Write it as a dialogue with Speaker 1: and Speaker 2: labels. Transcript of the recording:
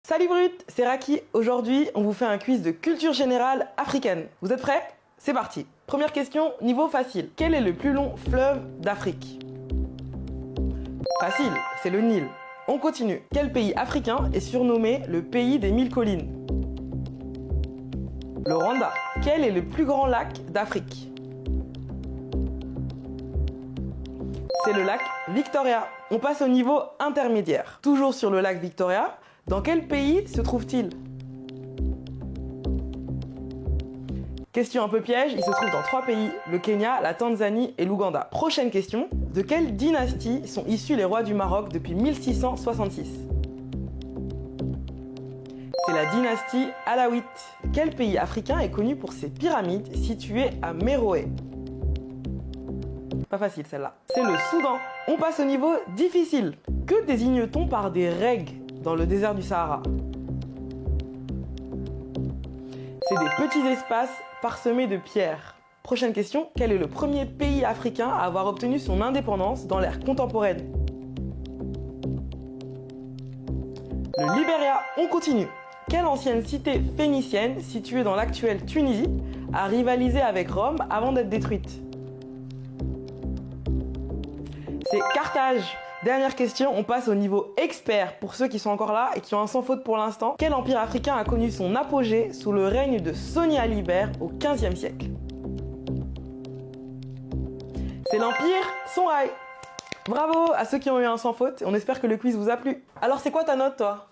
Speaker 1: Salut Brut, c'est Raki. Aujourd'hui, on vous fait un quiz de culture générale africaine. Vous êtes prêts? C'est parti. Première question, niveau facile. Quel est le plus long fleuve d'Afrique? Facile, c'est le Nil. On continue. Quel pays africain est surnommé le pays des 1000 collines? Le Rwanda. Quel est le plus grand lac d'Afrique? C'est le lac Victoria. On passe au niveau intermédiaire. Toujours sur le lac Victoria, dans quel pays se trouve-t-il? Question un peu piège, il se trouve dans 3 pays, le Kenya, la Tanzanie et l'Ouganda. Prochaine question, de quelle dynastie sont issus les rois du Maroc depuis 1666? C'est la dynastie Alawite. Quel pays africain est connu pour ses pyramides situées à Méroé? Pas facile celle-là. C'est le Soudan. On passe au niveau difficile. Que désigne-t-on par des règles dans le désert du Sahara? C'est des petits espaces parsemés de pierres. Prochaine question, quel est le premier pays africain à avoir obtenu son indépendance dans l'ère contemporaine? Le Libéria. On continue. Quelle ancienne cité phénicienne, située dans l'actuelle Tunisie, a rivalisé avec Rome avant d'être détruite? C'est Carthage. Dernière question, on passe au niveau expert pour ceux qui sont encore là et qui ont un sans faute pour l'instant. Quel empire africain a connu son apogée sous le règne de Soni Alibert au XVe siècle? C'est l'empire Songhai. Bravo à ceux qui ont eu un sans faute, on espère que le quiz vous a plu. Alors c'est quoi ta note toi?